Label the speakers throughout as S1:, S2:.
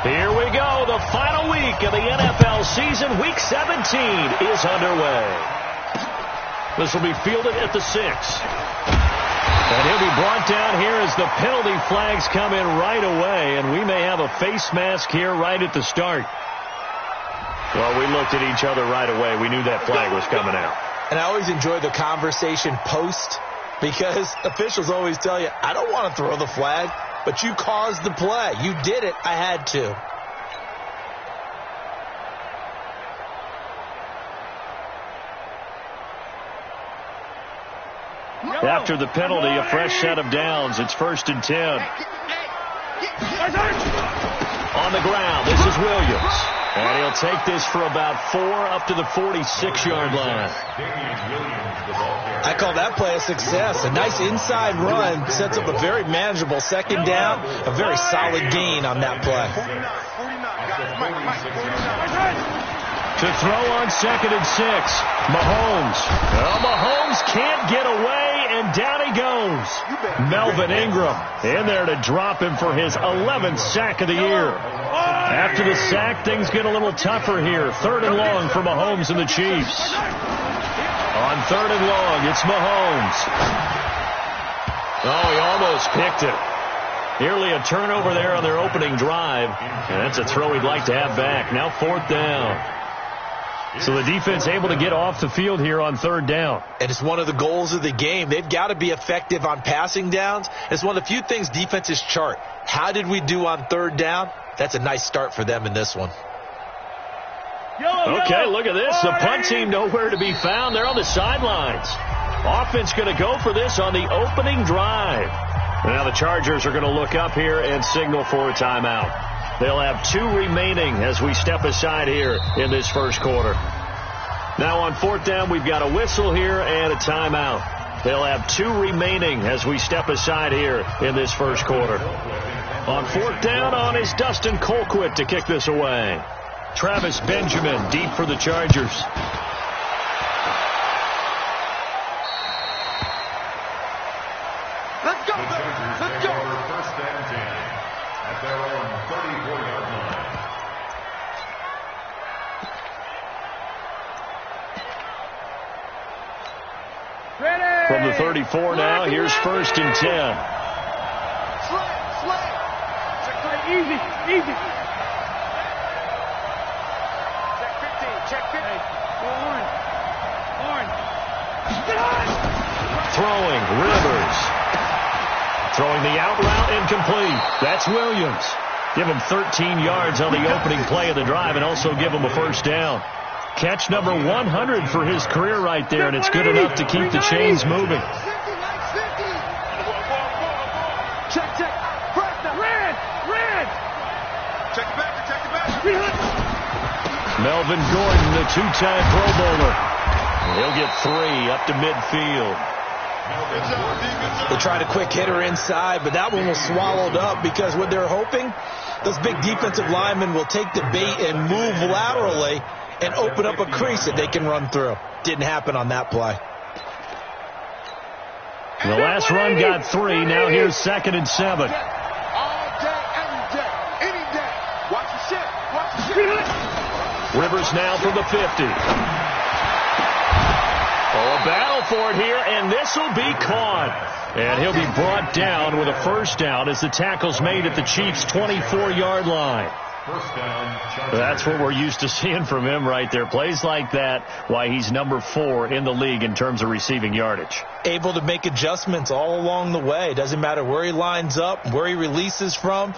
S1: Here we go. The final week of the NFL season. Week 17 is underway. This will be fielded at the 6. And he'll be brought down here as the penalty flags come in right away. And we may have a face mask here right at the start. Well, we looked at each other right away. We knew that flag was coming out.
S2: And I always enjoy the conversation post because officials always tell you, I don't want to throw the flag. But you caused the play. You did it. I had to.
S1: After the penalty, a fresh set of downs. It's 1st and 10. On the ground, this is Williams. And he'll take this for about 4 up to the 46-yard line.
S2: I call that play a success. A nice inside run sets up a very manageable 2nd down. A very solid gain on that play.
S1: To throw on 2nd and 6. Mahomes. Well, Mahomes can't get away, and down he goes. Melvin Ingram in there to drop him for his 11th sack of the year. After the sack, things get a little tougher here. 3rd and long for Mahomes and the Chiefs. On 3rd and long, it's Mahomes. Oh, he almost picked it. Nearly a turnover there on their opening drive. And that's a throw he'd like to have back. Now 4th down. So the defense able to get off the field here on 3rd down.
S2: And it's one of the goals of the game. They've got to be effective on passing downs. It's one of the few things defenses chart. How did we do on 3rd down? That's a nice start for them in this one.
S1: Okay, look at this. The punt team nowhere to be found. They're on the sidelines. Offense going to go for this on the opening drive. Now the Chargers are going to look up here and signal for a timeout. They'll have 2 remaining as we step aside here in this first quarter. Now on 4th down, we've got a whistle here and a timeout. They'll have 2 remaining as we step aside here in this first quarter. On 4th down on is Dustin Colquitt to kick this away. Travis Benjamin deep for the Chargers.
S3: Let's go, let's go. 1st and 10 at their own 34-yard line.
S1: From the 34 now, here's 1st and 10.
S3: Slay. Easy. Check 15. Orange.
S1: Throwing, Rivers. Throwing the out route incomplete. That's Williams. Give him 13 yards on the opening play of the drive and also give him a 1st down. Catch number 100 for his career right there, and it's good enough to keep the chains moving.
S3: Check. Red. Check it back.
S1: Melvin Gordon, the 2-time Pro Bowler. He'll get 3 up to midfield.
S2: They tried a quick hitter inside, but that one was swallowed up because what they're hoping, those big defensive linemen will take the bait and move laterally and open up a crease that they can run through. Didn't happen on that play.
S1: The last run got 3. Now here's 2nd and 7.
S3: All day, every day, any day. Watch the shit.
S1: Rivers now from the 50. Oh, a battle for it here, and this will be caught. And he'll be brought down with a 1st down as the tackle's made at the Chiefs' 24-yard line. That's what we're used to seeing from him right there. Plays like that, why he's number 4 in the league in terms of receiving yardage.
S2: Able to make adjustments all along the way. Doesn't matter where he lines up, where he releases from.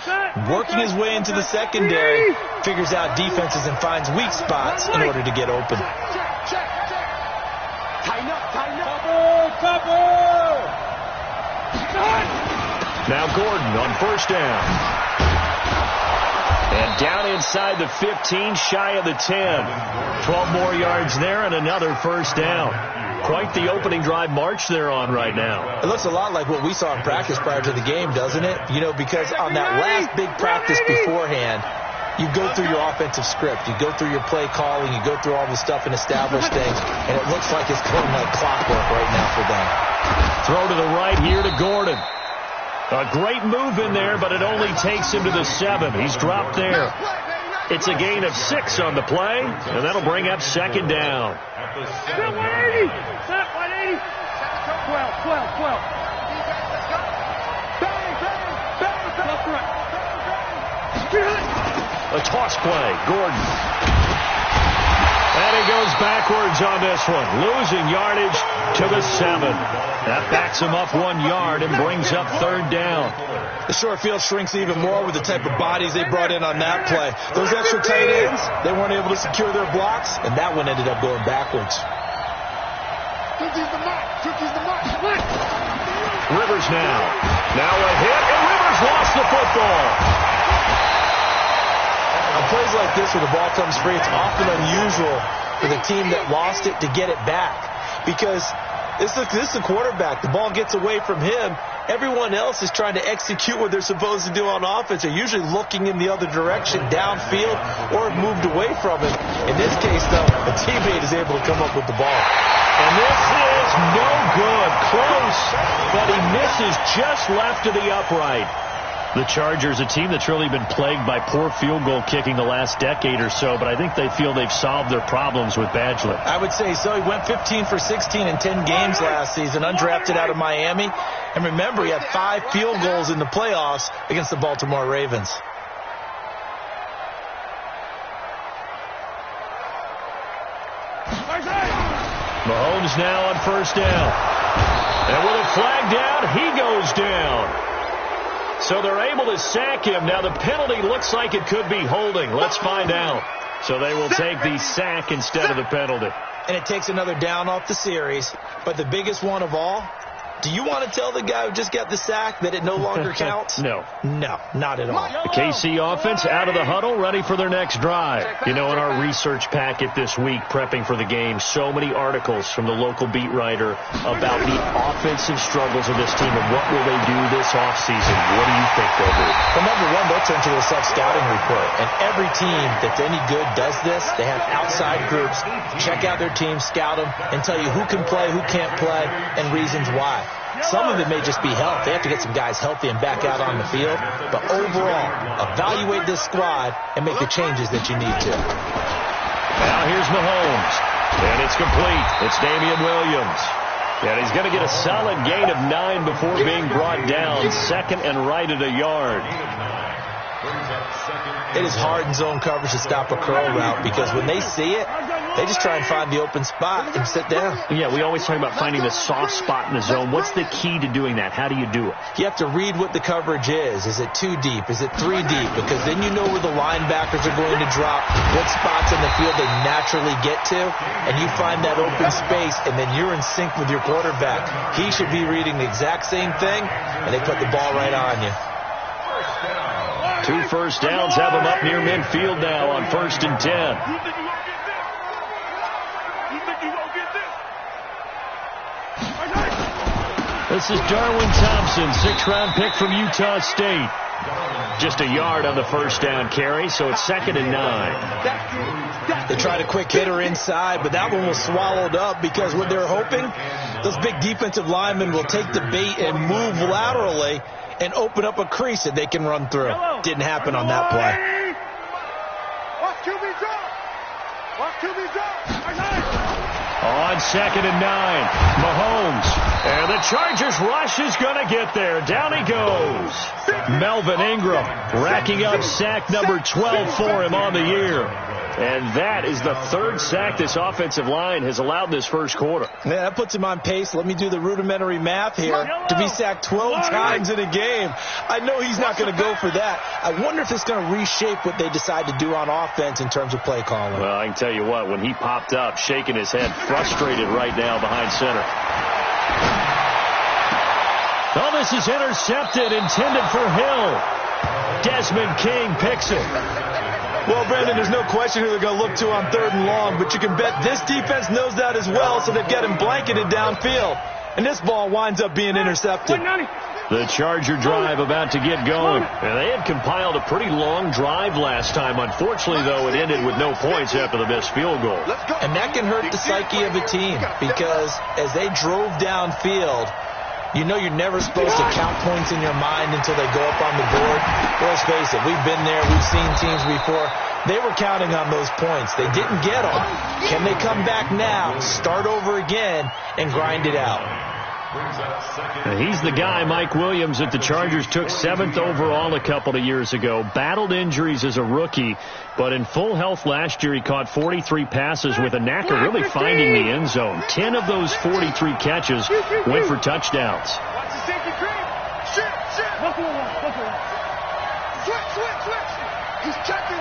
S2: Working his way into the secondary, figures out defenses and finds weak spots in order to get open.
S3: Check. Tighten up. Cover.
S1: Now Gordon on 1st down. And down inside the 15, shy of the 10. 12 more yards there and another 1st down. Quite the opening drive march they're on right now.
S2: It looks a lot like what we saw in practice prior to the game, doesn't it? You know, because on that last big practice beforehand, you go through your offensive script. You go through your play calling. You go through all the stuff and establish things. And it looks like it's going like clockwork right now for them.
S1: Throw to the right here to Gordon. A great move in there, but it only takes him to the 7. He's dropped there. It's a gain of 6 on the play, and that'll bring up second down.
S3: 180. 180. 12.
S1: A toss play, Gordon. And he goes backwards on this one, losing yardage to the 7. That backs him up 1 yard and brings up third down.
S2: The short field shrinks even more with the type of bodies they brought in on that play. Those extra tight ends, they weren't able to secure their blocks, and that one ended up going backwards.
S1: Rivers now. Now a hit, and Rivers lost the football.
S2: On plays like this where the ball comes free, it's often unusual for the team that lost it to get it back. Because this is the quarterback. The ball gets away from him. Everyone else is trying to execute what they're supposed to do on offense. They're usually looking in the other direction, downfield, or have moved away from him. In this case, though, a teammate is able to come up with the ball.
S1: And this is no good. Close, but he misses just left of the upright. The Chargers, a team that's really been plagued by poor field goal kicking the last decade or so, but I think they feel they've solved their problems with Badgley.
S2: I would say so. He went 15 for 16 in 10 games last season, undrafted out of Miami. And remember, he had 5 field goals in the playoffs against the Baltimore Ravens.
S1: Mahomes now on first down. And with a flag down, he goes down. So they're able to sack him. Now the penalty looks like it could be holding. Let's find out. So they will take the sack instead of the penalty.
S2: And it takes another down off the series. But the biggest one of all, do you want to tell the guy who just got the sack that it no longer counts?
S1: No.
S2: No, not at all.
S1: The KC offense out of the huddle, ready for their next drive. You know, in our research packet this week, prepping for the game, so many articles from the local beat writer about the offensive struggles of this team and what will they do this offseason. What do you think they'll do?
S2: Well, number one, they'll turn to a self-scouting report. And every team that's any good does this. They have outside groups, check out their team, scout them, and tell you who can play, who can't play, and reasons why. Some of it may just be health. They have to get some guys healthy and back out on the field. But overall, evaluate this squad and make the changes that you need to.
S1: Now here's Mahomes. And it's complete. It's Damian Williams. And he's going to get a solid gain of 9 before being brought down. Second and right at a yard.
S2: It is hard in zone coverage to stop a curl route because when they see it, they just try and find the open spot and sit down.
S1: Yeah, we always talk about finding the soft spot in the zone. What's the key to doing that? How do you do it?
S2: You have to read what the coverage is. Is it 2 deep? Is it 3 deep? Because then you know where the linebackers are going to drop, what spots on the field they naturally get to, and you find that open space, and then you're in sync with your quarterback. He should be reading the exact same thing, and they put the ball right on you.
S1: 2 first downs have them up near midfield now on 1st and 10. This is Darwin Thompson, 6th-round pick from Utah State. Just a yard on the first down carry, so it's 2nd and 9.
S2: They tried a quick hitter inside, but that one was swallowed up because what they're hoping, those big defensive linemen will take the bait and move laterally and open up a crease that they can run through. Didn't happen on that play.
S3: Watch QB drop. Watch QB drop.
S1: On 2nd and 9, Mahomes. And the Chargers rush is going to get there. Down he goes. Melvin Ingram racking up sack number 12 for him on the year. And that is the 3rd sack this offensive line has allowed this first quarter.
S2: Yeah, that puts him on pace. Let me do the rudimentary math here. To be sacked 12 times in a game. I know he's not going to go for that. I wonder if it's going to reshape what they decide to do on offense in terms of play calling.
S1: Well, I can tell you what, when he popped up, shaking his head, frustrated right now behind center. Oh, this is intercepted, intended for Hill. Desmond King picks it.
S2: Well, Brandon, there's no question who they're going to look to on 3rd and long, but you can bet this defense knows that as well, so they've got him blanketed downfield. And this ball winds up being intercepted.
S1: The Charger drive about to get going. And they had compiled a pretty long drive last time. Unfortunately, though, it ended with no points after the missed field goal.
S2: And that can hurt the psyche of a team because as they drove downfield, You know you're never supposed to count points in your mind until they go up on the board. Well, let's face it, we've been there. We've seen teams before. They were counting on those points. They didn't get them. Can they come back now, start over again, and grind it out?
S1: He's the guy, Mike Williams, that the Chargers took 7th overall a couple of years ago. Battled injuries as a rookie, but in full health last year, he caught 43 passes with a knack of really finding the end zone. 10 of those 43 catches went for touchdowns.
S3: He's checking.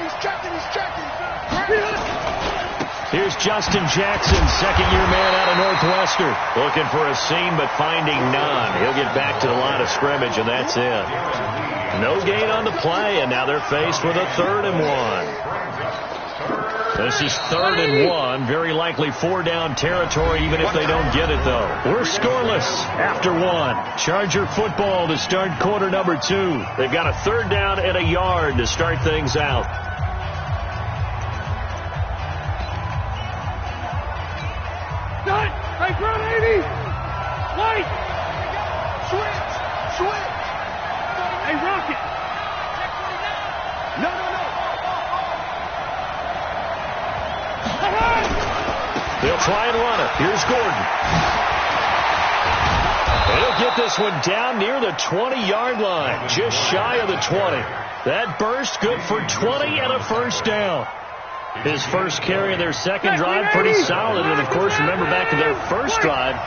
S1: Here's Justin Jackson, second-year man out of Northwestern. Looking for a seam, but finding none. He'll get back to the line of scrimmage, and that's it. No gain on the play, and now they're faced with a 3rd and 1. This is 3rd and 1. Very likely 4-down territory, even if they don't get it, though. We're scoreless after 1. Charger football to start quarter number 2. They've got a 3rd down and a yard to start things out.
S3: Hey, front 80! White! Switch! Hey, Rocket! No!
S1: They'll try and run it. Here's Gordon. He'll get this one down near the 20-yard line, just shy of the 20. That burst good for 20 and a 1st down. His first carry of their second drive, pretty solid. And, of course, remember back to their first drive,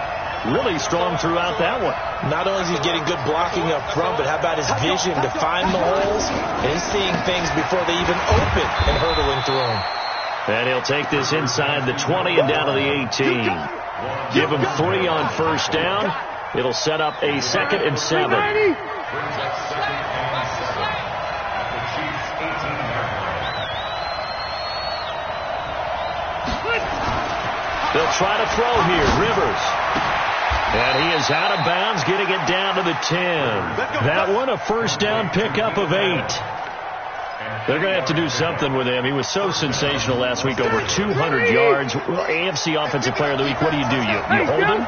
S1: really strong throughout that one.
S2: Not only is he getting good blocking up front, but how about his vision to find the holes? And he's seeing things before they even open and hurdling through them.
S1: And he'll take this inside the 20 and down to the 18. Give him 3 on 1st down. It'll set up a 2nd and 7. They'll try to throw here. Rivers. And he is out of bounds, getting it down to the 10. That one, a 1st down pickup of 8. They're going to have to do something with him. He was so sensational last week, over 200 yards. AFC Offensive Player of the Week, what do? You hold him?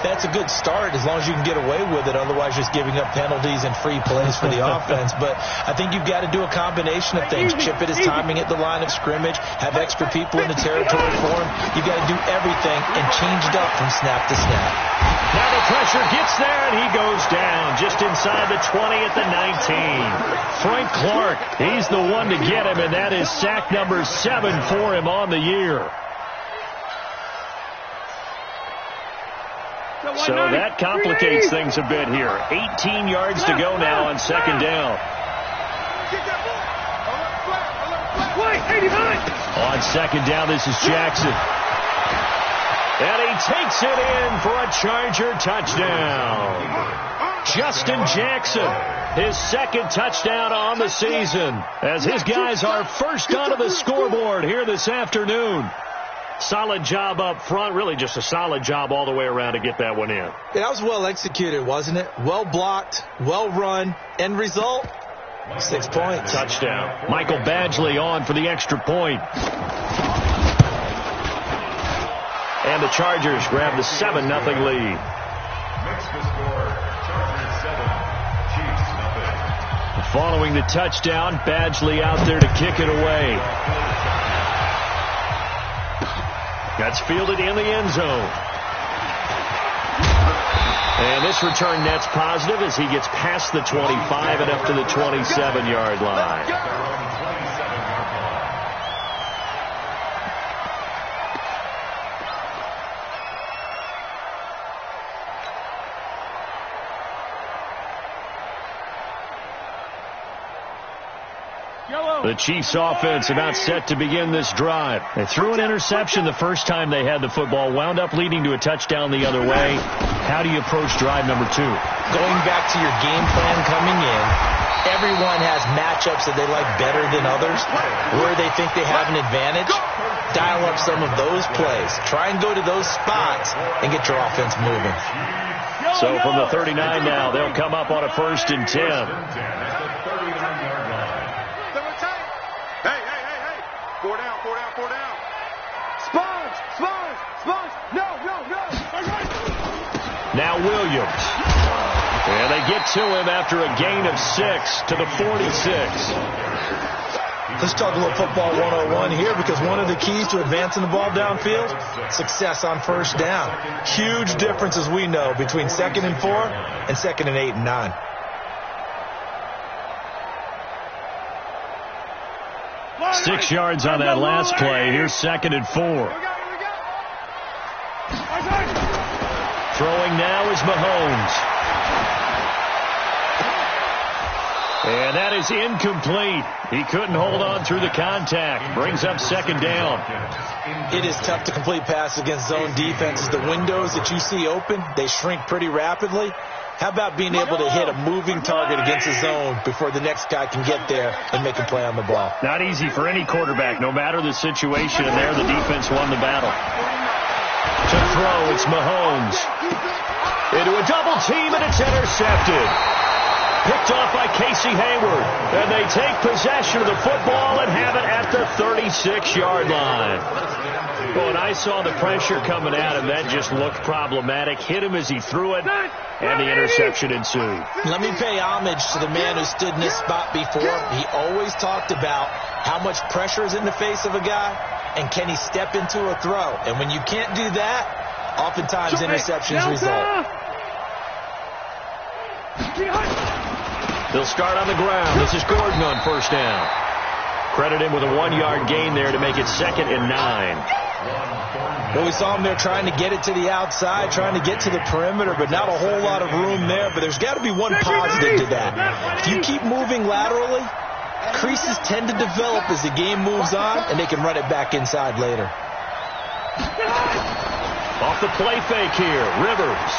S2: That's a good start as long as you can get away with it. Otherwise, just giving up penalties and free plays for the offense. But I think you've got to do a combination of things. Chip it his timing at the line of scrimmage, have extra people in the territory for him. You've got to do everything and change it up from snap to snap.
S1: Now the pressure gets there, and he goes down just inside the 20 at the 19. Frank Clark, he's the one to get him, and that is sack number 7 for him on the year. So that complicates things a bit here. 18 yards to go now on 2nd down. On 2nd down, this is Jackson. And he takes it in for a Charger touchdown. Justin Jackson, his 2nd touchdown on the season, as his guys are first onto the scoreboard here this afternoon. Solid job up front, really just a solid job all the way around to get that one in.
S2: That was well executed, wasn't it? Well blocked, well run, end result, 6 points.
S1: Touchdown. Michael Badgley on for the extra point. And the Chargers grab the 7-0 lead. Following the touchdown, Badgley out there to kick it away. That's fielded in the end zone. And this return net's positive as he gets past the 25 and up to the 27-yard line. The Chiefs offense about set to begin this drive. They threw an interception the first time they had the football, wound up leading to a touchdown the other way. How do you approach drive number 2?
S2: Going back to your game plan coming in, everyone has matchups that they like better than others. Where they think they have an advantage, dial up some of those plays. Try and go to those spots and get your offense moving.
S1: So from the 39 now, they'll come up on a 1st and 10.
S3: Four down. Sponge. No.
S1: Now Williams. And they get to him after a gain of 6 to the 46.
S2: Let's talk a little football 101 here, because one of the keys to advancing the ball downfield, success on first down. Huge difference, as we know, between 2nd and 4 and 2nd and 8 and 9.
S1: Six yards on that last play. Here's 2nd and 4. Throwing now is Mahomes. And that is incomplete. He couldn't hold on through the contact. Brings up 2nd down.
S2: It is tough to complete passes against zone defenses. The windows that you see open, they shrink pretty rapidly. How about being able to hit a moving target against a zone before the next guy can get there and make a play on the ball?
S1: Not easy for any quarterback, no matter the situation. And there, the defense won the battle. To throw, it's Mahomes. Into a double team, and it's intercepted. Picked off by Casey Hayward. And they take possession of the football and have it at the 36-yard line. Well, and I saw the pressure coming at him. That just looked problematic. Hit him as he threw it, and the interception ensued.
S2: Let me pay homage to the man who stood in this spot before. He always talked about how much pressure is in the face of a guy, and can he step into a throw. And when you can't do that, oftentimes interceptions result.
S1: They'll start on the ground. This is Gordon on first down. Credit him with a 1-yard gain there to make it 2nd and 9.
S2: Well, we saw him there trying to get it to the outside, trying to get to the perimeter, but not a whole lot of room there. But there's got to be one positive to that. If you keep moving laterally, creases tend to develop as the game moves on, and they can run it back inside later.
S1: Off the play fake here, Rivers.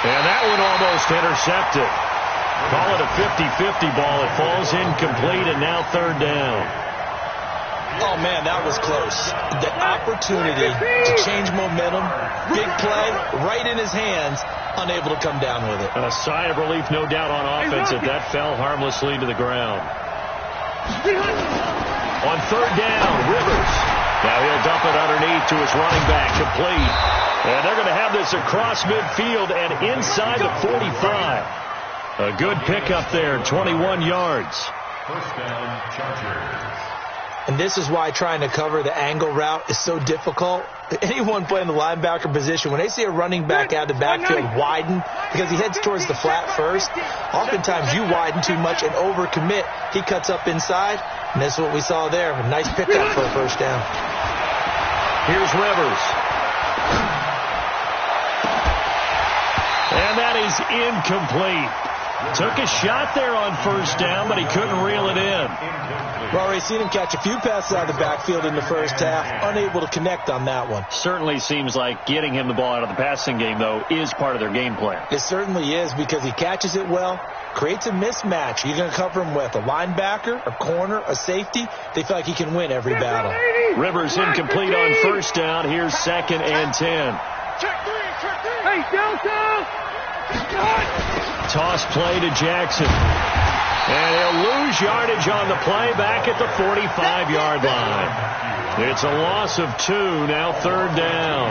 S1: And that one almost intercepted. Call it a 50-50 ball. It falls incomplete, and now 3rd down.
S2: Oh, man, that was close. The opportunity to change momentum, big play, right in his hands, unable to come down with it.
S1: And a sigh of relief, no doubt, on offense that that fell harmlessly to the ground. On 3rd down, Rivers. Now he'll dump it underneath to his running back, complete. And they're going to have this across midfield and inside the 45. A good pickup there, 21 yards.
S3: First down, Chargers.
S2: And this is why trying to cover the angle route is so difficult. Anyone playing the linebacker position, when they see a running back out of the backfield widen, because he heads towards the flat first, oftentimes you widen too much and overcommit. He cuts up inside, and that's what we saw there. A nice pickup for a first down.
S1: Here's Rivers. And that is incomplete. Took a shot there on first down, but he couldn't reel it in.
S2: We've already seen him catch a few passes out of the backfield in the first half, unable to connect on that one.
S1: Certainly seems like getting him the ball out of the passing game, though, is part of their game plan.
S2: It certainly is, because he catches it well, creates a mismatch. You're going to cover him with a linebacker, a corner, a safety. They feel like he can win every battle.
S1: Rivers incomplete on first down. Here's 2nd and 10.
S3: Check three. Hey, Delta!
S1: Toss play to Jackson. And he'll lose yardage on the play back at the 45-yard line. It's a loss of 2, now 3rd down.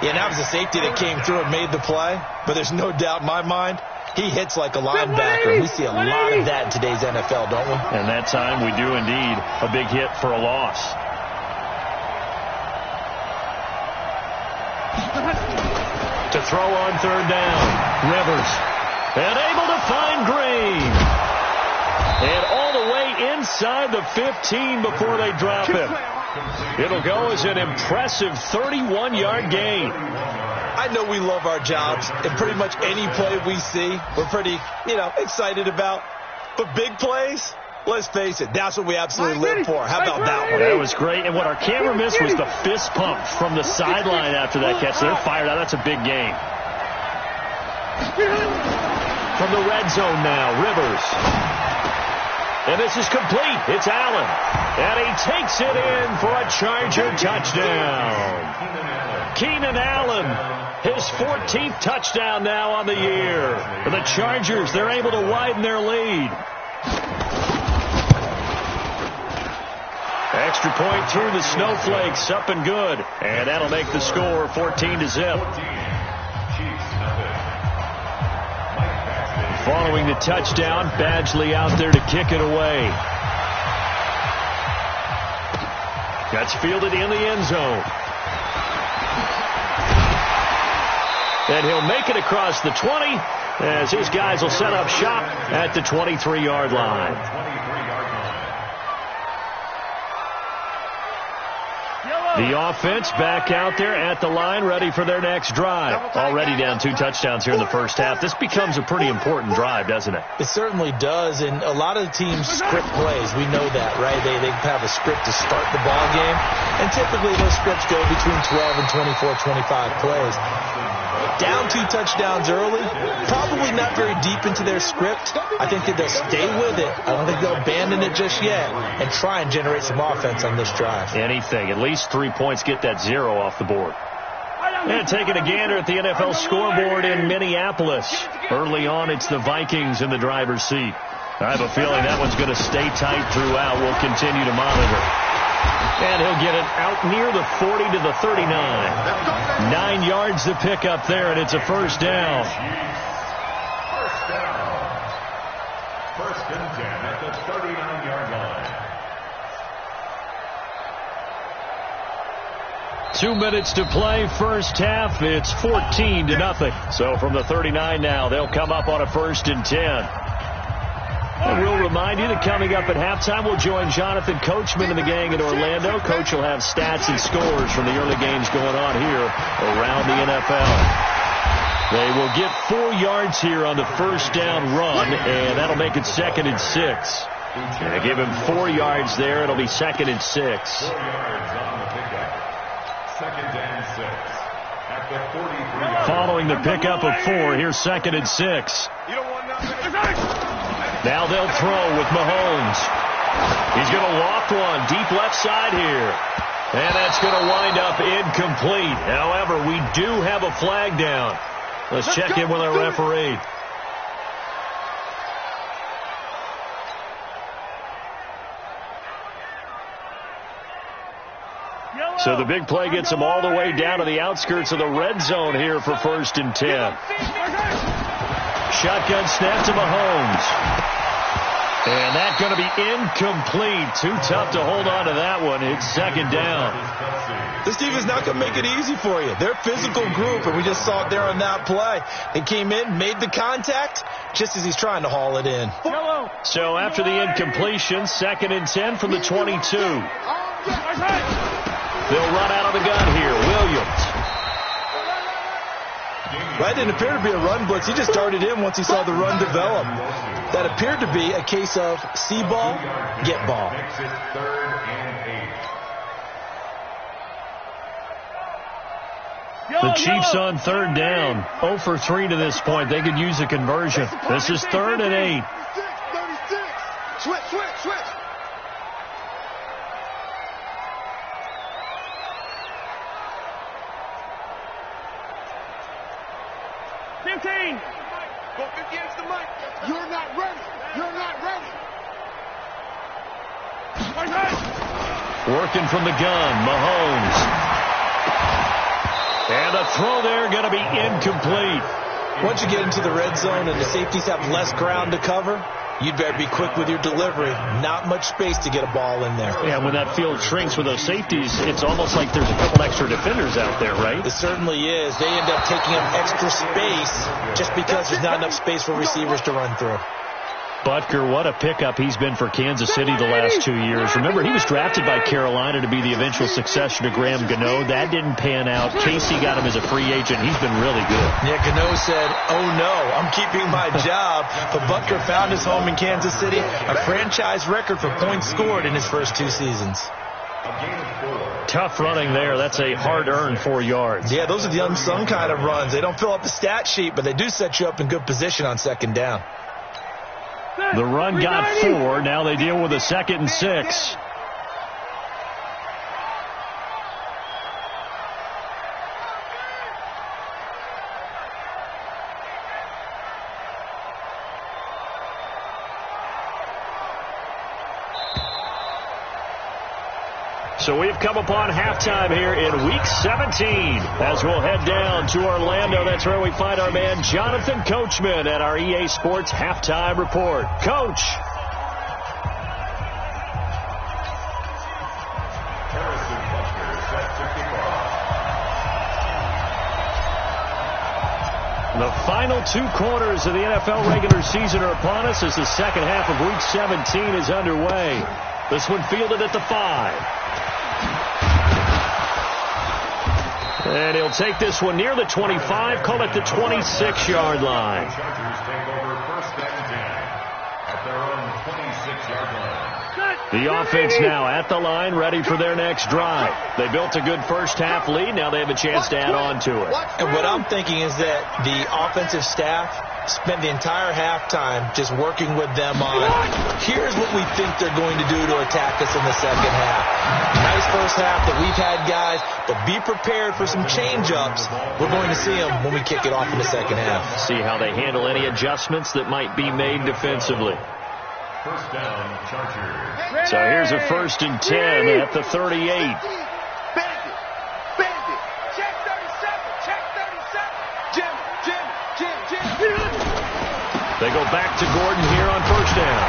S2: Yeah, that was a safety that came through and made the play. But there's no doubt in my mind, he hits like a linebacker. We see a lot of that in today's NFL, don't we?
S1: And that time we do indeed. A big hit for a loss. To throw on 3rd down, Rivers. And able to find Green. And all the way inside the 15 before they drop him. It'll go as an impressive 31-yard gain.
S2: I know we love our jobs, and pretty much any play we see, we're pretty, excited about. But big plays, let's face it, that's what we absolutely live for. How about that one?
S1: That was great. And what our camera missed was the fist pump from the sideline after that catch. They're fired out. That's a big gain. From the red zone now, Rivers. And this is complete. It's Allen. And he takes it in for a Charger touchdown. Keenan Allen, his 14th touchdown now on the year. For the Chargers, they're able to widen their lead. Extra point through the snowflakes, up and good. And that'll make the score 14-0. Following the touchdown, Badgley out there to kick it away. That's fielded in the end zone. And he'll make it across the 20 as his guys will set up shop at the 23-yard line. The offense back out there at the line, ready for their next drive. Already down 2 touchdowns here in the first half. This becomes a pretty important drive, doesn't it?
S2: It certainly does, and a lot of the teams script plays. We know that, right? They have a script to start the ball game, and typically those scripts go between 12 and 24, 25 plays. Down 2 touchdowns early, probably not very deep into their script. I think that they'll stay with it. I don't think they'll abandon it just yet and try and generate some offense on this drive.
S1: Anything. At least 3 points, get that 0 off the board. And taking a gander at the NFL scoreboard in Minneapolis. Early on, it's the Vikings in the driver's seat. I have a feeling that one's going to stay tight throughout. We'll continue to monitor. And he'll get it out near the 40 to the 39. 9 yards to pick up there, and it's a first down.
S4: First and 10 at the 39-yard line.
S1: 2 minutes to play, first half. It's 14-0. So from the 39 now, they'll come up on a first and 10. And we'll remind you that coming up at halftime, we'll join Jonathan Coachman and the gang in Orlando. Coach will have stats and scores from the early games going on here around the NFL. They will get 4 yards here on the first down run, and that'll make it 2nd and 6. And they give him 4 yards there. It'll be 2nd and 6.
S4: 4 yards on the pickup. 2nd and 6 at the 43-yard.
S1: Following the pickup of 4, here's 2nd and 6. Now they'll throw with Mahomes. He's going to loft one deep left side here. And that's going to wind up incomplete. However, we do have a flag down. Let's check in with our referee. So the big play gets them all the way down to the outskirts of the red zone here for 1st and 10. Shotgun snap to Mahomes. And that's going to be incomplete. Too tough to hold on to that one. It's 2nd down.
S2: This defense is not going to make it easy for you. They're a physical group, and we just saw it there on that play. They came in, made the contact, just as he's trying to haul it in.
S1: So after the incompletion, 2nd and 10 from the 22. They'll run out of the gun here. Williams.
S2: That didn't appear to be a run blitz. He just darted in once he saw the run develop. That appeared to be a case of see ball, get ball.
S4: Makes it 3rd and 8.
S1: The Chiefs on 3rd down. 0 for 3 to this point. They could use a conversion. This is 3rd and 8.
S3: 36. Switch. 15. Go 50 against the mic. You're not ready.
S1: Working from the gun, Mahomes. And the throw there going to be incomplete.
S2: Once you get into the red zone and the safeties have less ground to cover, you'd better be quick with your delivery. Not much space to get a ball in there.
S1: Yeah, when that field shrinks with those safeties, it's almost like there's a couple extra defenders out there, right?
S2: It certainly is. They end up taking up extra space just because there's not enough space for receivers to run through.
S1: Butker, what a pickup he's been for Kansas City the last 2 years. Remember, he was drafted by Carolina to be the eventual successor to Graham Gano. That didn't pan out. Casey got him as a free agent. He's been really good.
S2: Yeah, Gano said, oh no, I'm keeping my job. But Butker found his home in Kansas City, a franchise record for points scored in his first 2 seasons.
S1: Tough running there. That's a hard-earned 4 yards.
S2: Yeah, those are the unsung kind of runs. They don't fill up the stat sheet, but they do set you up in good position on 2nd down.
S1: The run got 4. Now they deal with a 2nd and 6. So we've come upon halftime here in Week 17 as we'll head down to Orlando. That's where we find our man Jonathan Coachman at our EA Sports Halftime Report. Coach. The final 2 quarters of the NFL regular season are upon us as the second half of Week 17 is underway. This one fielded at the 5. And he'll take this one near the 25, call it the 26-yard line.
S4: Chargers take over first and 10 at their own 26-yard line.
S1: The offense now at the line, ready for their next drive. They built a good first-half lead. Now they have a chance to add on to it.
S2: And what I'm thinking is that the offensive staff spent the entire halftime just working with them on, here's what we think they're going to do to attack us in the second half. Nice first half that we've had, guys, but be prepared for some change-ups. We're going to see them when we kick it off in the second half.
S1: See how they handle any adjustments that might be made defensively.
S4: First down, Chargers.
S1: So here's a 1st and 10 at the 38.
S3: Bandit. Check 37. Check 37. Jim.
S1: They go back to Gordon here on first down.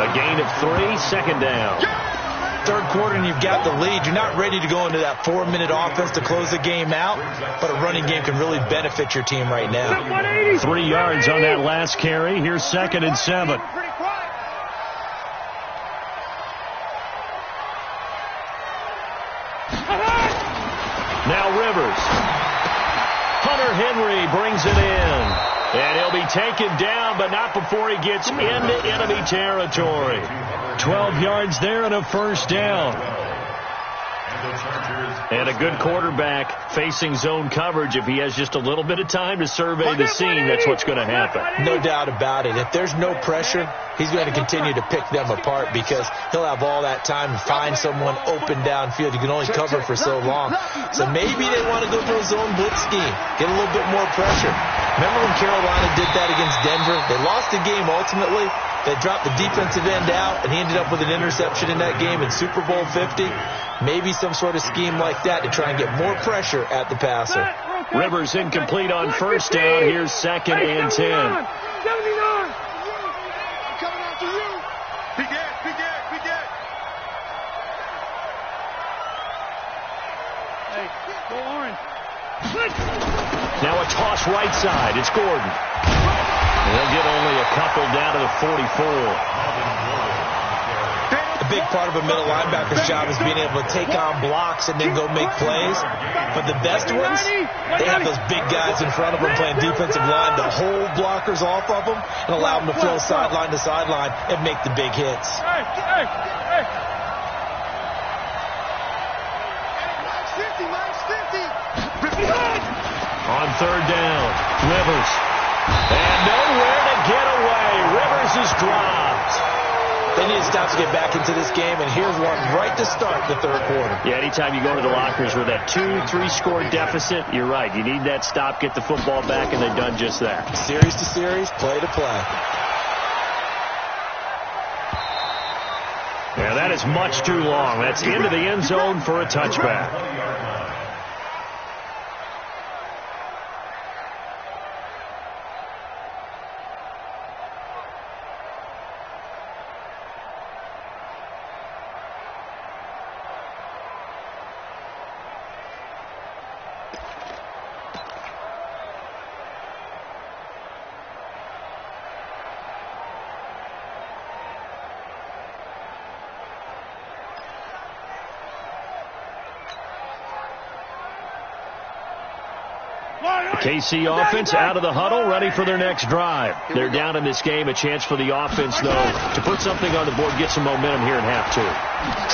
S1: A gain of 3, second down.
S2: Third quarter and you've got the lead. You're not ready to go into that 4-minute offense to close the game out, but a running game can really benefit your team right now.
S1: 3 yards on that last carry. Here's 2nd and 7. Now Rivers. Hunter Henry brings it in. And he'll be taken down, but not before he gets into enemy territory. 12 yards there and a first down. And a good quarterback facing zone coverage. If he has just a little bit of time to survey the scene, that's what's going to happen.
S2: No doubt about it. If there's no pressure, he's going to continue to pick them apart because he'll have all that time to find someone open downfield. You can only cover for so long. So maybe they want to go to a zone blitz scheme, get a little bit more pressure. Remember when Carolina did that against Denver? They lost the game ultimately. They dropped the defensive end out, and he ended up with an interception in that game in Super Bowl 50. Maybe some sort of scheme like that to try and get more pressure at the passer.
S1: Rivers incomplete on first down. Here's 2nd and 10.
S3: Coming after you. Big Ed.
S5: Hey, go orange.
S1: Now a toss right side. It's Gordon. They'll get only a couple down to the 44.
S2: A big part of a middle linebacker's job is being able to take on blocks and then go make plays. But the best ones, they have those big guys in front of them playing defensive line to hold blockers off of them and allow them to flow sideline to sideline and make the big hits.
S1: On third down, Rivers. And nowhere to get away. Rivers is dropped.
S2: They need to stop to get back into this game, and here's one right to start the third quarter.
S1: Yeah, anytime you go to the lockers with that 2-3 score deficit, you're right. You need that stop, get the football back, and they've done just that.
S2: Series to series, play to play.
S1: Yeah, that is much too long. That's into the end zone for a touchback. KC offense out of the huddle, ready for their next drive. They're down in this game. A chance for the offense, though, to put something on the board, get some momentum here in half 2.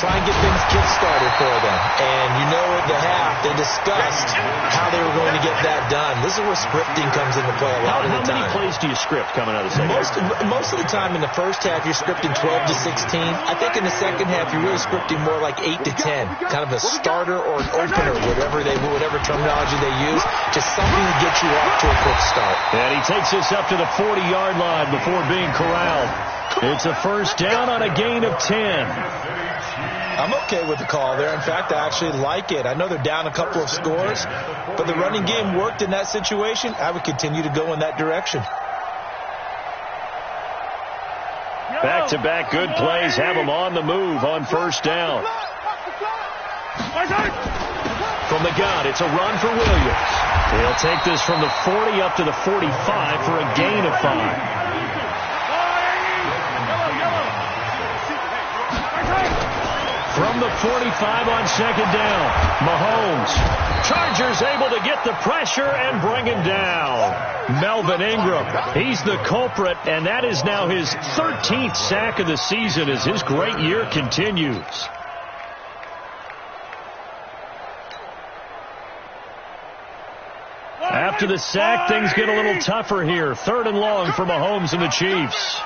S2: Try and get things kick-started for them. And you know at the half, they discussed how they were going to get that done. This is where scripting comes into play a lot of the time.
S1: How many plays do you script coming out of the second half?
S2: Most of the time in the first half, you're scripting 12 to 16. I think in the second half, you're really scripting more like 8 to 10. Kind of a starter or an opener, whatever terminology they use. Just something to get you off to a quick start.
S1: And he takes this up to the 40-yard line before being corralled. It's a first down on a gain of 10.
S2: I'm okay with the call there. In fact, I actually like it. I know they're down a couple of scores, but the running game worked in that situation. I would continue to go in that direction.
S1: Back-to-back good plays have them on the move on first down. From the gun, it's a run for Williams. He'll take this from the 40 up to the 45 for a gain of 5. From the 45 on second down, Mahomes. Chargers able to get the pressure and bring him down. Melvin Ingram, he's the culprit, and that is now his 13th sack of the season as his great year continues. After the sack, things get a little tougher here. 3rd and long for Mahomes and the Chiefs.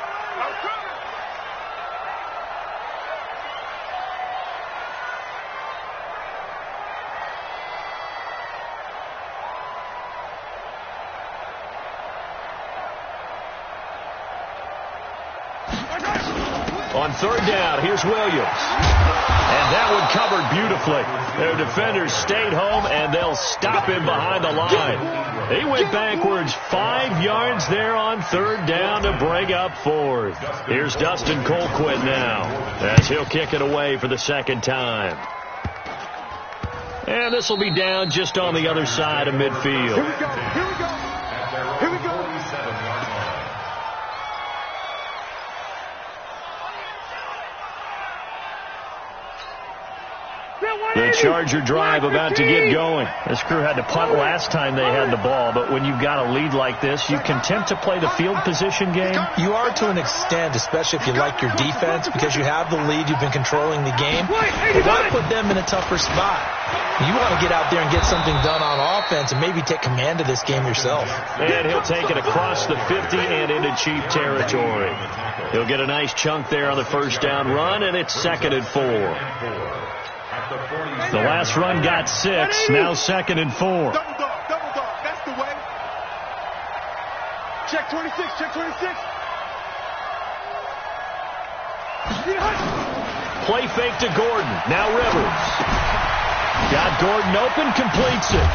S1: On 3rd down, here's Williams. And that one covered beautifully. Their defenders stayed home, and they'll stop him behind the line. He went backwards 5 yards there on 3rd down to bring up 4th. Here's Dustin Colquitt now, as he'll kick it away for the 2nd time. And this will be down just on the other side of midfield.
S3: Here we go. Here we go. Here we go.
S1: The Charger drive about to get going. This crew had to punt last time they had the ball, but when you've got a lead like this, you content to play the field position game?
S2: You are to an extent, especially if you like your defense, because you have the lead, you've been controlling the game. You want to put them in a tougher spot. You want to get out there and get something done on offense and maybe take command of this game yourself.
S1: And he'll take it across the 50 and into Chief territory. He'll get a nice chunk there on the 1st down run, and it's 2nd and 4. The last run got 6, now 2nd and 4.
S3: Double dog, that's the way. Check 26, check 26.
S1: Play fake to Gordon, now Rivers. Got Gordon open, completes it.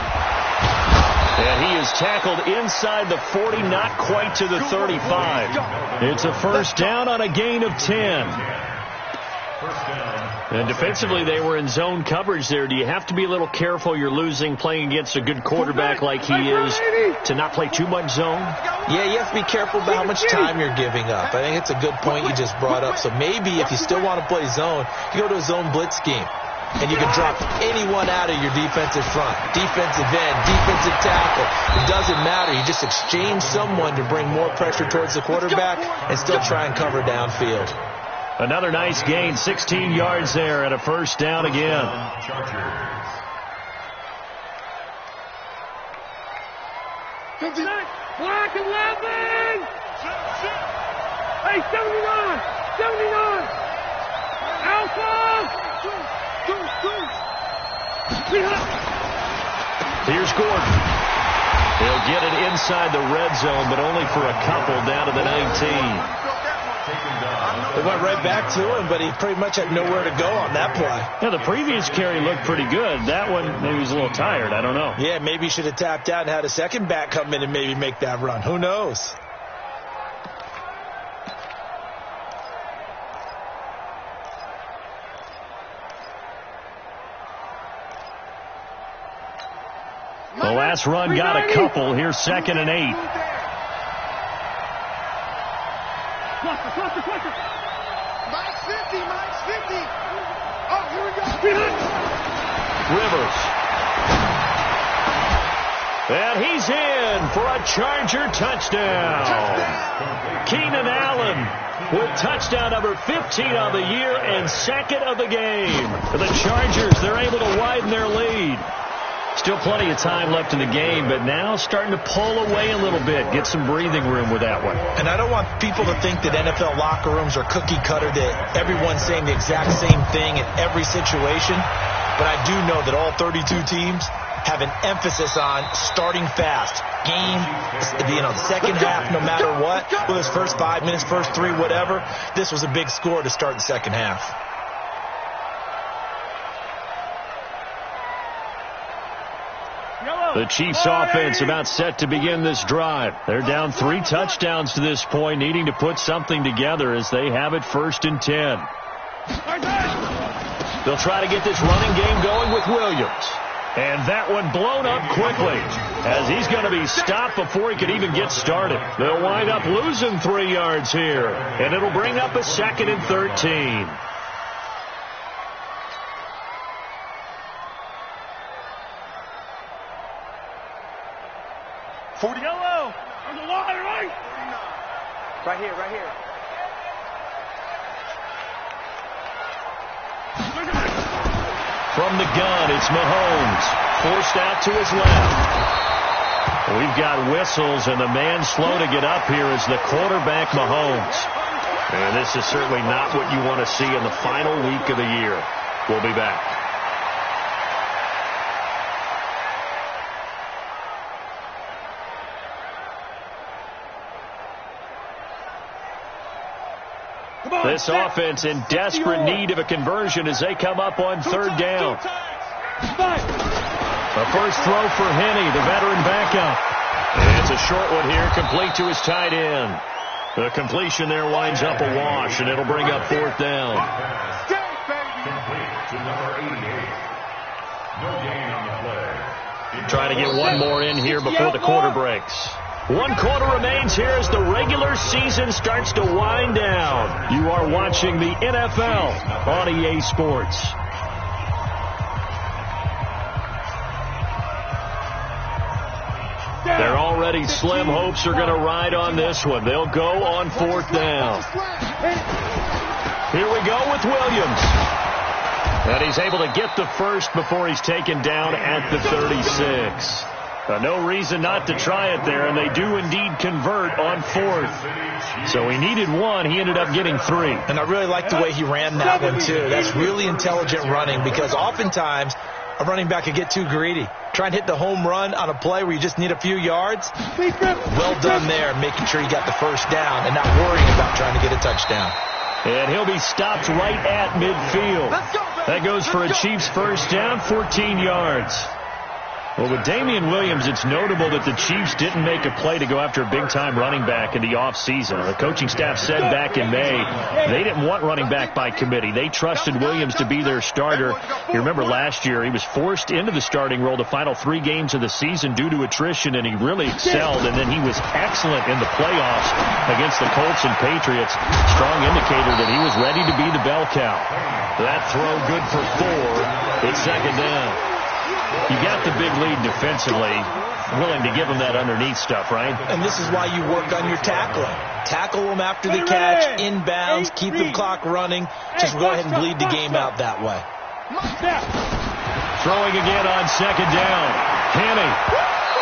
S1: And he is tackled inside the 40, not quite to the 35. It's a 1st down on a gain of 10. And defensively, they were in zone coverage there. Do you have to be a little careful you're losing playing against a good quarterback like he is to not play too much zone?
S2: Yeah, you have to be careful about how much time you're giving up. I think it's a good point you just brought up. So maybe if you still want to play zone, you go to a zone blitz scheme. And you can drop anyone out of your defensive front. Defensive end, defensive tackle. It doesn't matter. You just exchange someone to bring more pressure towards the quarterback and still try and cover downfield.
S1: Another nice gain, 16 yards there and a 1st down again.
S5: Black 11! Hey, 79! 79! Alpha!
S1: Here's Gordon. He'll get it inside the red zone, but only for a couple down to the 19.
S2: They went right back to him, but he pretty much had nowhere to go on that play.
S1: Yeah, the previous carry looked pretty good. That one, maybe he was a little tired. I don't know.
S2: Yeah, maybe he should have tapped out and had a second back come in and maybe make that run. Who knows?
S1: The last run got a couple. Here's 2nd and 8.
S3: Mike's 50. Oh, here we go.
S1: Rivers. And he's in for a Charger touchdown. Keenan Allen with touchdown number 15 on the year and 2nd of the game. For the Chargers, they're able to widen their lead. Still plenty of time left in the game, but now starting to pull away a little bit. Get some breathing room with that one.
S2: And I don't want people to think that NFL locker rooms are cookie cutter, that everyone's saying the exact same thing in every situation. But I do know that all 32 teams have an emphasis on starting fast. Game, the second half, no matter what, whether it's first 5 minutes, first 3, whatever. This was a big score to start the second half.
S1: The Chiefs offense about set to begin this drive. They're down 3 touchdowns to this point, needing to put something together as they have it 1st and 10. They'll try to get this running game going with Williams. And that one blown up quickly as he's going to be stopped before he could even get started. They'll wind up losing 3 yards here, and it'll bring up a 2nd and 13.
S5: Yellow. On the line, right?
S3: Right here, right here.
S1: From the gun, it's Mahomes. Forced out to his left. We've got whistles, and the man slow to get up here is the quarterback, Mahomes. And this is certainly not what you want to see in the final week of the year. We'll be back. This offense in desperate need of a conversion as they come up on 3rd down. A first throw for Henney, the veteran backup. And it's a short one here, complete to his tight end. The completion there winds up a wash, and it'll bring up 4th down.
S4: Complete to number 88. No gain on the play.
S1: Trying to get one more in here before the quarter breaks. 1 quarter remains here as the regular season starts to wind down. You are watching the NFL on EA Sports. They're already slim hopes are going to ride on this one. They'll go on 4th down. Here we go with Williams. And he's able to get the first before he's taken down at the 36. No reason not to try it there, and they do indeed convert on 4th. So he needed 1. He ended up getting 3.
S2: And I really like the way he ran that one, too. That's really intelligent running because oftentimes a running back could get too greedy. Try and hit the home run on a play where you just need a few yards. Well done there, making sure you got the first down and not worrying about trying to get a touchdown.
S1: And he'll be stopped right at midfield. That goes for a Chiefs first down, 14 yards. Well, with Damian Williams, it's notable that the Chiefs didn't make a play to go after a big-time running back in the offseason. The coaching staff said back in May they didn't want running back by committee. They trusted Williams to be their starter. You remember last year he was forced into the starting role the final 3 games of the season due to attrition, and he really excelled, and then he was excellent in the playoffs against the Colts and Patriots. Strong indicator that he was ready to be the bell cow. That throw good for 4. It's 2nd down. You got the big lead defensively, willing to give them that underneath stuff, right?
S2: And this is why you work on your tackling. Tackle them after the catch, inbounds, keep the clock running. Just go ahead and bleed the game out that way.
S1: Throwing again on 2nd down. Henney.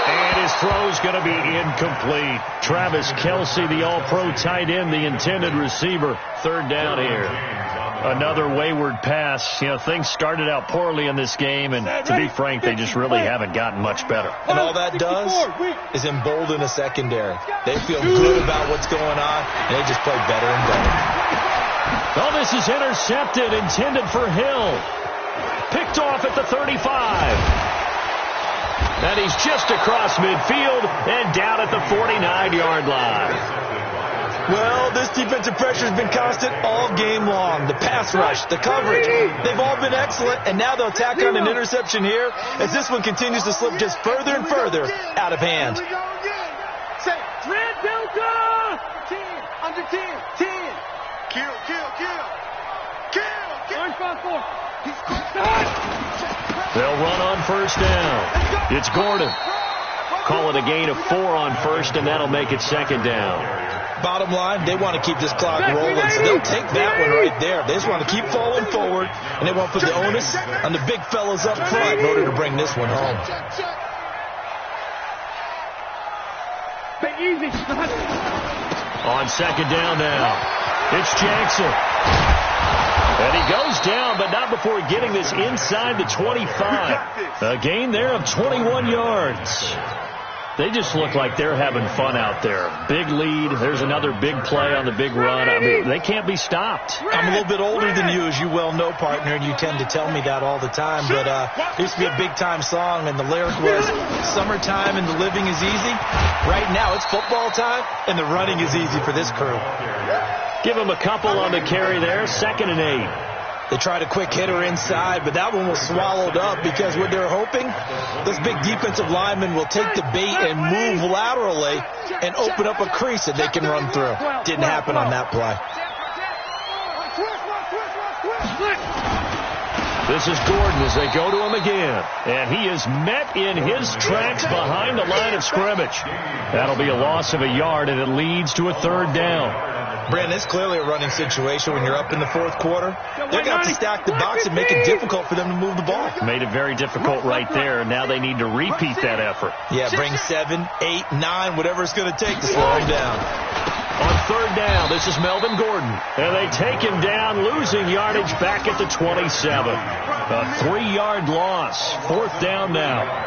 S1: And his throw's going to be incomplete. Travis Kelce, the all-pro tight end, the intended receiver. 3rd down here. Another wayward pass. You know, things started out poorly in this game, and to be frank, they just really haven't gotten much better.
S2: And all that does is embolden a secondary. They feel good about what's going on, and they just play better and better.
S1: Oh, this is intercepted, intended for Hill. Picked off at the 35. And he's just across midfield and down at the 49-yard line.
S2: Well, this defensive pressure has been constant all game long. The pass rush, the coverage, they've all been excellent, and now they'll tack on an interception here as this one continues to slip just further and further out of hand.
S5: Red Delta!
S3: 10, under 10, 10. Kill.
S5: Orange 5-4.
S1: They'll run on 1st down. It's Gordon. Call it a gain of 4 on 1st, and that'll make it 2nd down.
S2: Bottom line, they want to keep this clock rolling, so they'll take that one right there. They just want to keep falling forward, and they want to put the onus on the big fellas up front in order to bring this one home.
S5: Easy.
S1: On 2nd down now, it's Jackson. And he goes down, but not before getting this inside the 25. A gain there of 21 yards. They just look like they're having fun out there. Big lead. There's another big play on the big run. I mean, they can't be stopped.
S2: I'm a little bit older than you, as you well know, partner, and you tend to tell me that all the time. But it used to be a big-time song, and the lyric was, "Summertime and the living is easy." Right now, it's football time, and the running is easy for this crew.
S1: Give them a couple on the carry there. 2nd and 8.
S2: They tried a quick hitter inside, but that one was swallowed up because what they're hoping, this big defensive lineman will take the bait and move laterally and open up a crease that they can run through. Didn't happen on that play.
S1: This is Gordon as they go to him again. And he is met in his tracks behind the line of scrimmage. That'll be a loss of a yard, and it leads to a 3rd down.
S2: Brandon, it's clearly a running situation when you're up in the 4th quarter. They're going to have to stack the box and make it difficult for them to move the ball.
S1: Made it very difficult right there. Now they need to repeat that effort.
S2: Yeah, bring 7, 8, 9, whatever it's going to take to slow them down.
S1: On 3rd down, this is Melvin Gordon. And they take him down, losing yardage back at the 27. A 3-yard loss. 4th down now.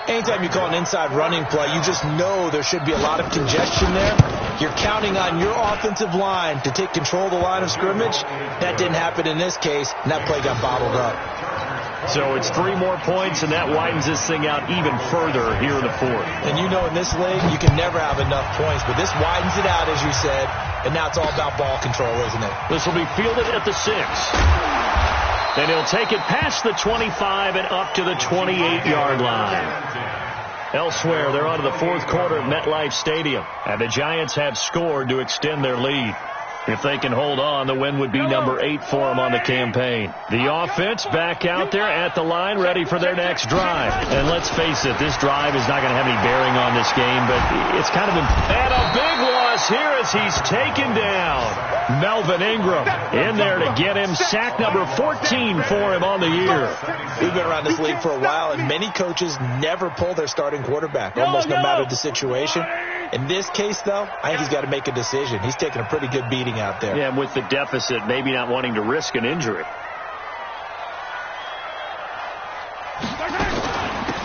S2: Anytime you call an inside running play, you just know there should be a lot of congestion there. You're counting on your offensive line to take control of the line of scrimmage. That didn't happen in this case, and that play got bottled up.
S1: So it's 3 more points, and that widens this thing out even further here in the 4th.
S2: And you know in this league, you can never have enough points, but this widens it out, as you said, and now it's all about ball control, isn't it?
S1: This will be fielded at the 6. And he'll take it past the 25 and up to the 28-yard line. Elsewhere, they're on to the 4th quarter at MetLife Stadium, and the Giants have scored to extend their lead. If they can hold on, the win would be number 8 for them on the campaign. The offense back out there at the line, ready for their next drive. And let's face it, this drive is not going to have any bearing on this game, but it's kind of and a big loss here as he's taken down. Melvin Ingram in there to get him. Sack number 14 for him on the year.
S2: We've been around this league for a while, and many coaches never pull their starting quarterback, almost no matter the situation. In this case, though, I think he's got to make a decision. He's taking a pretty good beating out there.
S1: Yeah, and with the deficit, maybe not wanting to risk an injury.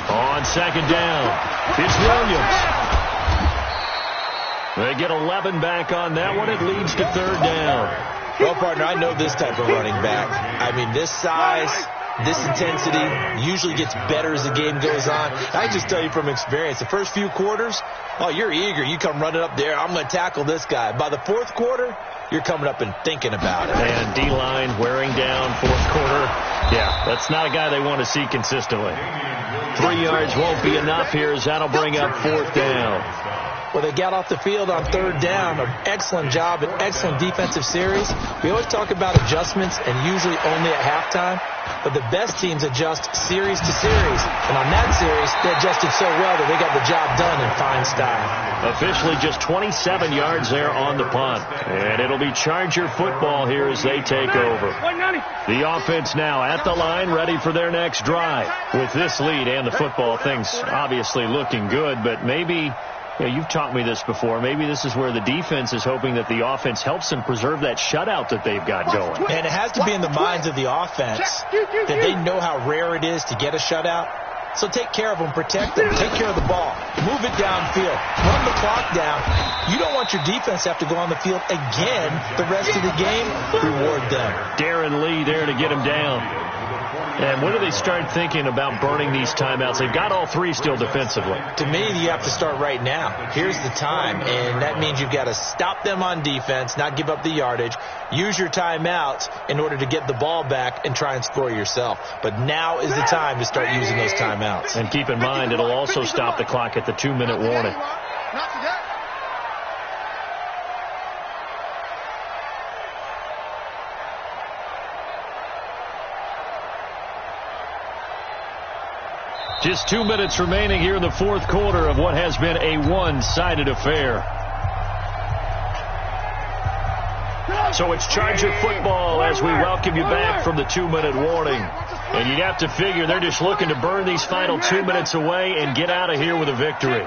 S1: On 2nd down, it's Williams. They get 11 back on that one. It leads to 3rd down.
S2: Well, partner, I know this type of running back. I mean, this size, this intensity usually gets better as the game goes on. I just tell you from experience, the first few quarters, oh, you're eager. You come running up there. I'm going to tackle this guy. By the 4th quarter, you're coming up and thinking about it.
S1: And D-line wearing down 4th quarter. Yeah, that's not a guy they want to see consistently. 3 yards won't be enough here as that'll bring up 4th down.
S2: Well, they got off the field on 3rd down. An excellent job, an excellent defensive series. We always talk about adjustments and usually only at halftime. But the best teams adjust series to series. And on that series, they adjusted so well that they got the job done in fine style.
S1: Officially just 27 yards there on the punt. And it'll be Charger football here as they take over. The offense now at the line, ready for their next drive. With this lead and the football, things obviously looking good, but maybe... Yeah, you've taught me this before. Maybe this is where the defense is hoping that the offense helps them preserve that shutout that they've got going.
S2: And it has to be in the minds of the offense that they know how rare it is to get a shutout. So take care of them, protect them, take care of the ball, move it downfield, run the clock down. You don't want your defense to have to go on the field again the rest of the game. Reward them.
S1: Darren Lee there to get him down. And when do they start thinking about burning these timeouts? They've got all 3 still defensively.
S2: To me, you have to start right now. Here's the time, and that means you've got to stop them on defense, not give up the yardage, use your timeouts in order to get the ball back and try and score yourself. But now is the time to start using those timeouts.
S1: And keep in mind, it'll also stop the clock at the 2-minute warning. Just 2 minutes remaining here in the 4th quarter of what has been a one-sided affair. So it's Charger football as we welcome you back from the 2-minute warning. And you'd have to figure they're just looking to burn these final 2 minutes away and get out of here with a victory.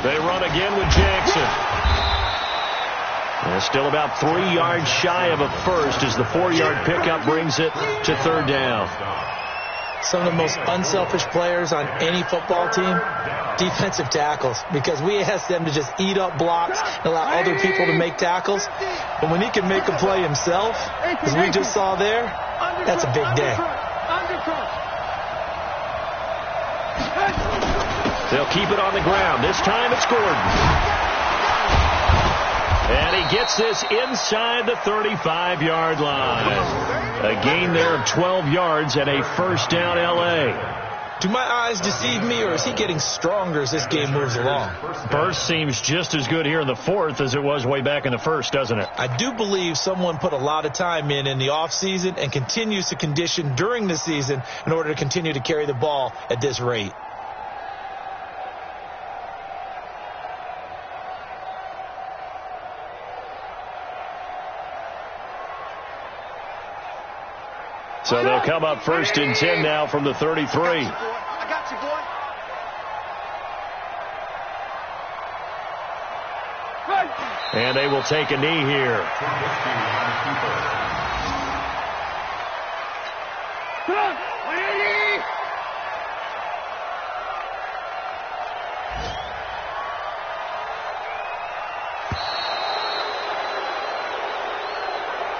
S1: They run again with Jackson. They're still about 3 yards shy of a first as the 4-yard pickup brings it to 3rd down.
S2: Some of the most unselfish players on any football team, defensive tackles, because we ask them to just eat up blocks and allow other people to make tackles. But when he can make a play himself, as we just saw there, that's a big day.
S1: They'll keep it on the ground. This time it's Gordon. And he gets this inside the 35-yard line. A gain there of 12 yards and a first down, L.A.
S2: Do my eyes deceive me, or is he getting stronger as this game moves along?
S1: Burst seems just as good here in the fourth as it was way back in the first, doesn't it?
S2: I do believe someone put a lot of time in the offseason and continues to condition during the season in order to continue to carry the ball at this rate.
S1: So they'll come up first and 10 now from the 33.
S3: I got you, boy.
S1: And they will take a knee here.
S5: Come on, 180.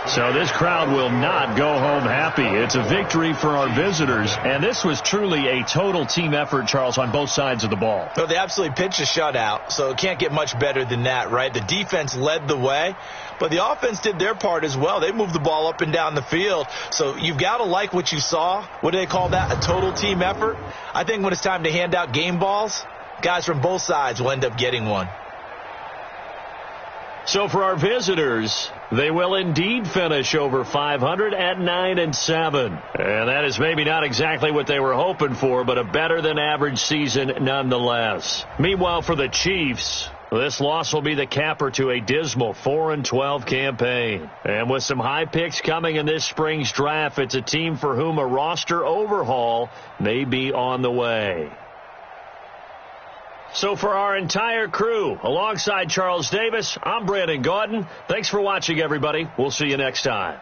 S1: So this crowd will not go home happy. It's a victory for our visitors, and this was truly a total team effort, Charles, on both sides of the ball.
S2: So they absolutely pitched a shutout, so it can't get much better than that, right? The defense led the way, but the offense did their part as well. They moved the ball up and down the field, so you've got to like what you saw. What do they call that? A total team effort? I think when it's time to hand out game balls, guys from both sides will end up getting one.
S1: So for our visitors, they will indeed finish over 500 at 9-7. And that is maybe not exactly what they were hoping for, but a better than average season nonetheless. Meanwhile, for the Chiefs, this loss will be the capper to a dismal 4-12 campaign. And with some high picks coming in this spring's draft, it's a team for whom a roster overhaul may be on the way. So for our entire crew, alongside Charles Davis, I'm Brandon Gaudin. Thanks for watching, everybody. We'll see you next time.